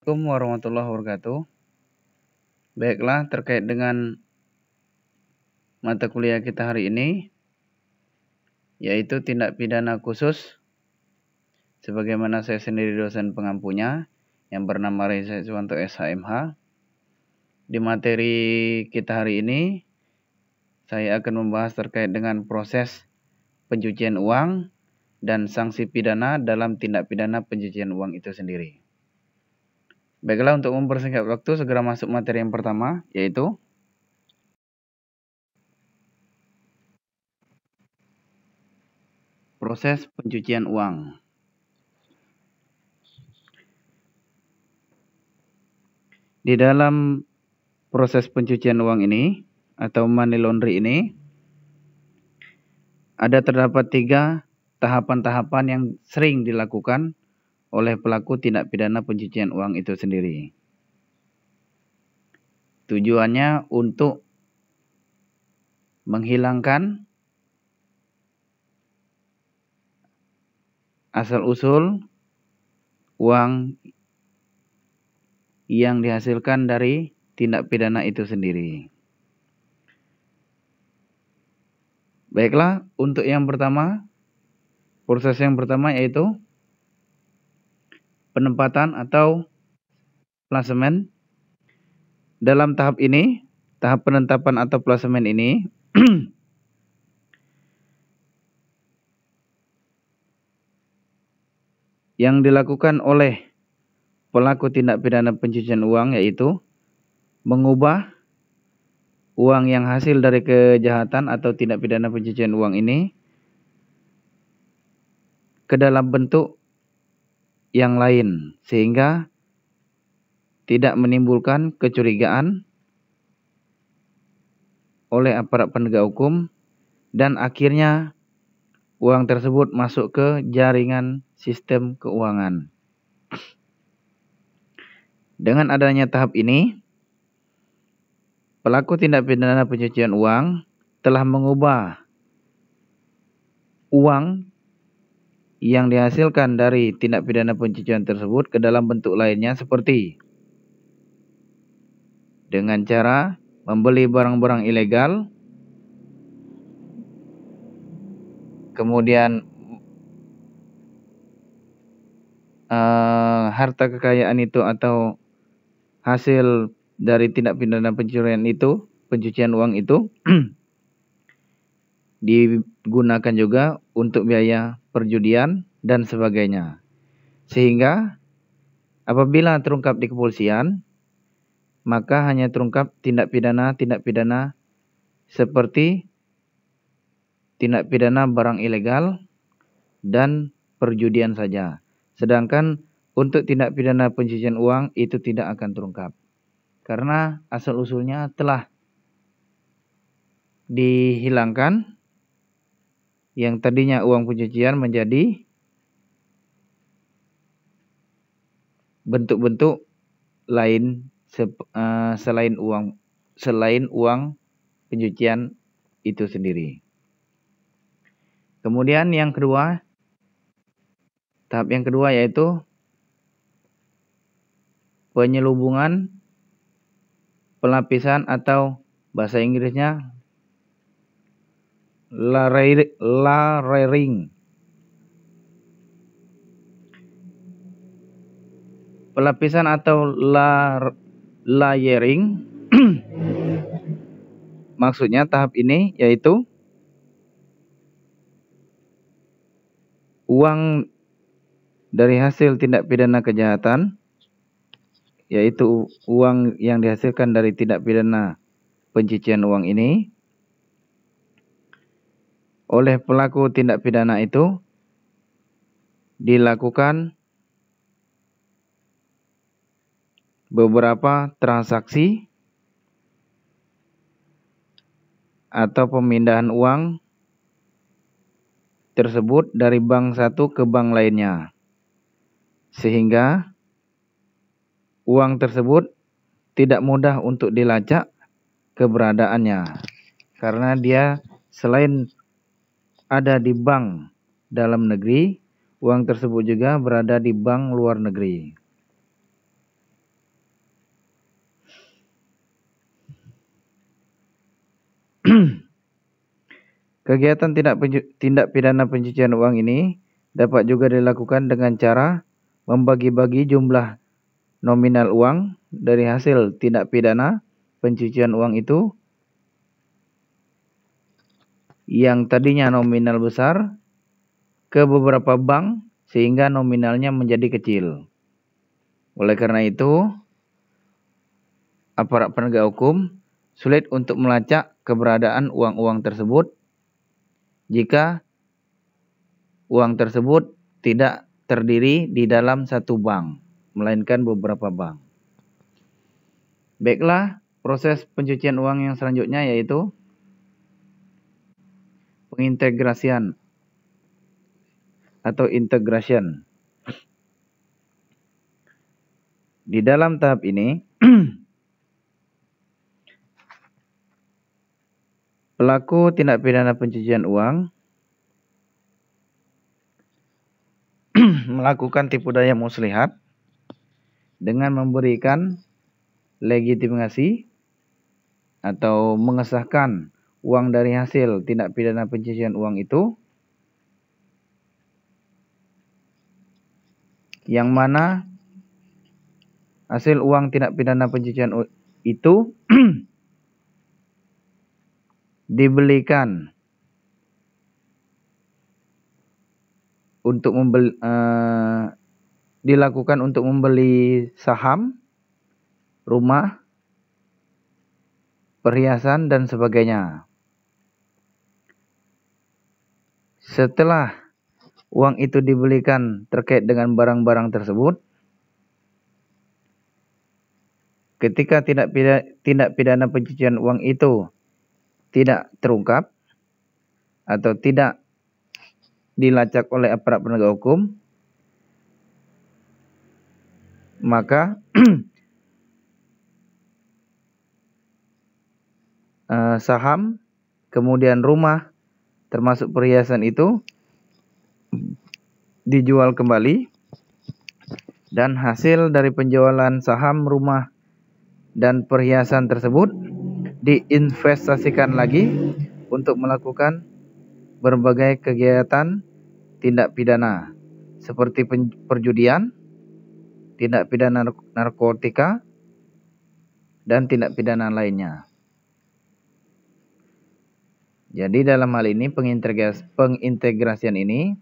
Assalamualaikum warahmatullahi wabarakatuh. Baiklah, terkait dengan mata kuliah kita hari ini, yaitu tindak pidana khusus, sebagaimana saya sendiri dosen pengampunya yang bernama Reza Suwanto SHMH. Di materi kita hari ini, saya akan membahas terkait dengan proses pencucian uang dan sanksi pidana dalam tindak pidana pencucian uang itu sendiri. Baiklah, untuk mempersingkat waktu, segera masuk materi yang pertama, yaitu proses pencucian uang. Di dalam proses pencucian uang ini, atau money laundry ini, terdapat 3 tahapan-tahapan yang sering dilakukan oleh pelaku tindak pidana pencucian uang itu sendiri. Tujuannya untuk menghilangkan asal-usul uang yang dihasilkan dari tindak pidana itu sendiri. Baiklah, untuk yang pertama, proses yang pertama yaitu penempatan atau plasemen. Dalam tahap ini, tahap penetapan atau plasemen ini yang dilakukan oleh pelaku tindak pidana pencucian uang, yaitu mengubah uang yang hasil dari kejahatan atau tindak pidana pencucian uang ini ke dalam bentuk yang lain, sehingga tidak menimbulkan kecurigaan oleh aparat penegak hukum, dan akhirnya uang tersebut masuk ke jaringan sistem keuangan. Dengan adanya tahap ini, pelaku tindak pidana pencucian uang telah mengubah uang yang dihasilkan dari tindak pidana pencucian tersebut ke dalam bentuk lainnya, seperti dengan cara membeli barang-barang ilegal, kemudian harta kekayaan itu atau hasil dari tindak pidana pencucian uang itu digunakan juga untuk biaya perjudian dan sebagainya. Sehingga apabila terungkap di kepolisian, maka hanya terungkap tindak pidana seperti tindak pidana barang ilegal dan perjudian saja. Sedangkan untuk tindak pidana pencucian uang itu tidak akan terungkap, karena asal-usulnya telah dihilangkan. Yang tadinya uang pencucian menjadi bentuk-bentuk lain selain uang pencucian itu sendiri. Kemudian tahap yang kedua yaitu penyelubungan pelapisan, atau bahasa Inggrisnya layering. Pelapisan atau layering maksudnya tahap ini yaitu uang dari hasil tindak pidana kejahatan, yaitu uang yang dihasilkan dari tindak pidana pencucian uang ini, oleh pelaku tindak pidana itu dilakukan beberapa transaksi atau pemindahan uang tersebut dari bank satu ke bank lainnya, sehingga uang tersebut tidak mudah untuk dilacak keberadaannya, karena dia selain ada di bank dalam negeri, uang tersebut juga berada di bank luar negeri. Kegiatan tindak pidana pencucian uang ini dapat juga dilakukan dengan cara membagi-bagi jumlah nominal uang dari hasil tindak pidana pencucian uang itu yang tadinya nominal besar ke beberapa bank sehingga nominalnya menjadi kecil. Oleh karena itu, aparat penegak hukum sulit untuk melacak keberadaan uang-uang tersebut jika uang tersebut tidak terdiri di dalam satu bank, melainkan beberapa bank. Baiklah, proses pencucian uang yang selanjutnya yaitu pengintegrasian atau integration. Di dalam tahap ini, pelaku tindak pidana pencucian uang melakukan tipu daya muslihat dengan memberikan legitimasi atau mengesahkan uang dari hasil tindak pidana pencucian uang itu, yang mana hasil uang tindak pidana pencucian itu dibelikan untuk dilakukan untuk membeli saham, rumah, perhiasan dan sebagainya. Setelah uang itu dibelikan terkait dengan barang-barang tersebut, ketika tindak pidana pencucian uang itu tidak terungkap atau tidak dilacak oleh aparat penegak hukum, maka saham, kemudian rumah, termasuk perhiasan itu dijual kembali, dan hasil dari penjualan saham, rumah, dan perhiasan tersebut diinvestasikan lagi untuk melakukan berbagai kegiatan tindak pidana seperti perjudian, tindak pidana narkotika, dan tindak pidana lainnya. Jadi dalam hal ini pengintegrasian ini,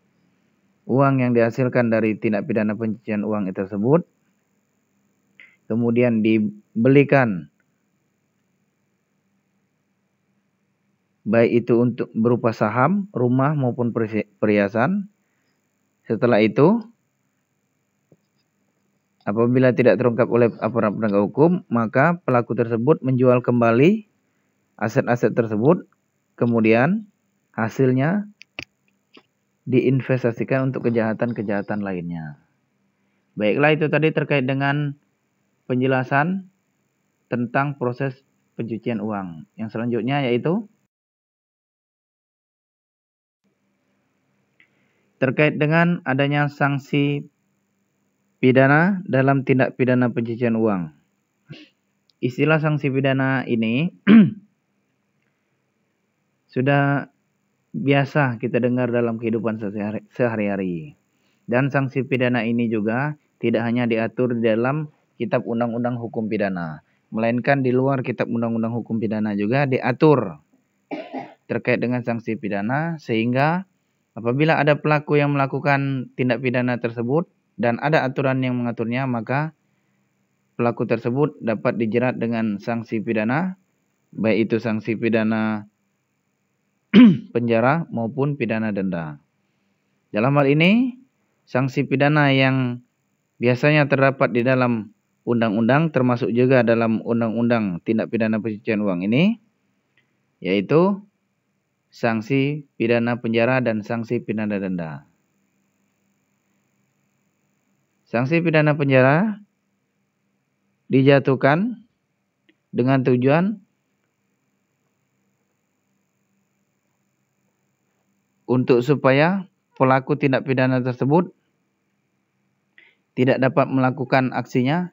uang yang dihasilkan dari tindak pidana pencucian uang tersebut kemudian dibelikan, baik itu untuk berupa saham, rumah maupun perhiasan. Setelah itu, apabila tidak terungkap oleh aparat penegak hukum, maka pelaku tersebut menjual kembali aset-aset tersebut, kemudian hasilnya diinvestasikan untuk kejahatan-kejahatan lainnya. Baiklah, itu tadi terkait dengan penjelasan tentang proses pencucian uang. Yang selanjutnya yaitu terkait dengan adanya sanksi pidana dalam tindak pidana pencucian uang. Istilah sanksi pidana ini sudah biasa kita dengar dalam kehidupan sehari-hari. Dan sanksi pidana ini juga tidak hanya diatur di dalam Kitab Undang-Undang Hukum Pidana, melainkan di luar Kitab Undang-Undang Hukum Pidana juga diatur terkait dengan sanksi pidana, sehingga apabila ada pelaku yang melakukan tindak pidana tersebut dan ada aturan yang mengaturnya, maka pelaku tersebut dapat dijerat dengan sanksi pidana, baik itu sanksi pidana penjara maupun pidana denda. Dalam hal ini, sanksi pidana yang biasanya terdapat di dalam undang-undang, termasuk juga dalam undang-undang tindak pidana pencucian uang ini, yaitu sanksi pidana penjara dan sanksi pidana denda. Sanksi pidana penjara dijatuhkan dengan tujuan untuk supaya pelaku tindak pidana tersebut tidak dapat melakukan aksinya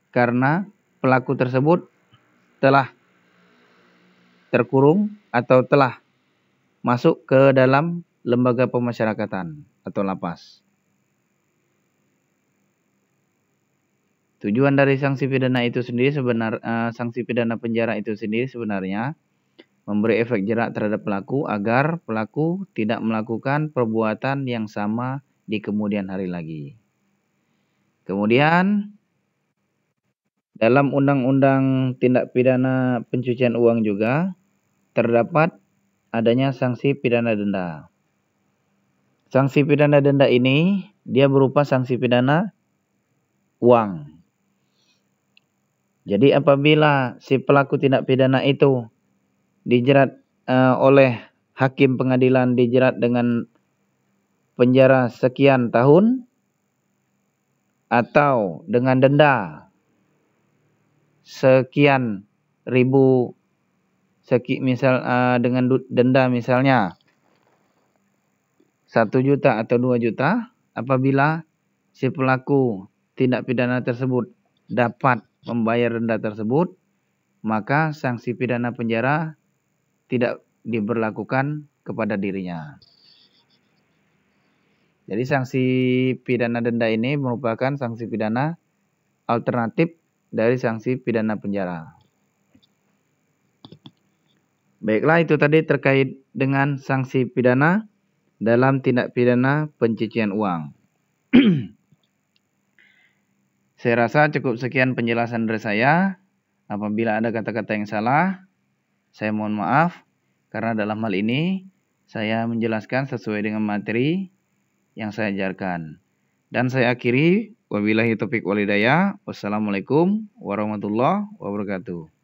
karena pelaku tersebut telah terkurung atau telah masuk ke dalam lembaga pemasyarakatan atau lapas. Tujuan dari sanksi pidana itu sendiri sanksi pidana penjara itu sendiri sebenarnya memberi efek jerak terhadap pelaku agar pelaku tidak melakukan perbuatan yang sama di kemudian hari lagi. Kemudian dalam undang-undang tindak pidana pencucian uang juga terdapat adanya sanksi pidana denda. Sanksi pidana denda ini dia berupa sanksi pidana uang. Jadi apabila si pelaku tindak pidana itu dijerat oleh hakim pengadilan, dijerat dengan penjara sekian tahun atau dengan denda sekian ribu, dengan denda misalnya 1 juta atau 2 juta, apabila si pelaku tindak pidana tersebut dapat membayar denda tersebut, maka sanksi pidana penjara tidak diberlakukan kepada dirinya. Jadi sanksi pidana denda ini merupakan sanksi pidana alternatif dari sanksi pidana penjara. Baiklah, itu tadi terkait dengan sanksi pidana dalam tindak pidana pencucian uang. Saya rasa cukup sekian penjelasan dari saya. Apabila ada kata-kata yang salah, saya mohon maaf, karena dalam hal ini saya menjelaskan sesuai dengan materi yang saya ajarkan. Dan saya akhiri, wabillahi taufiq wal hidayah. Wassalamualaikum warahmatullahi wabarakatuh.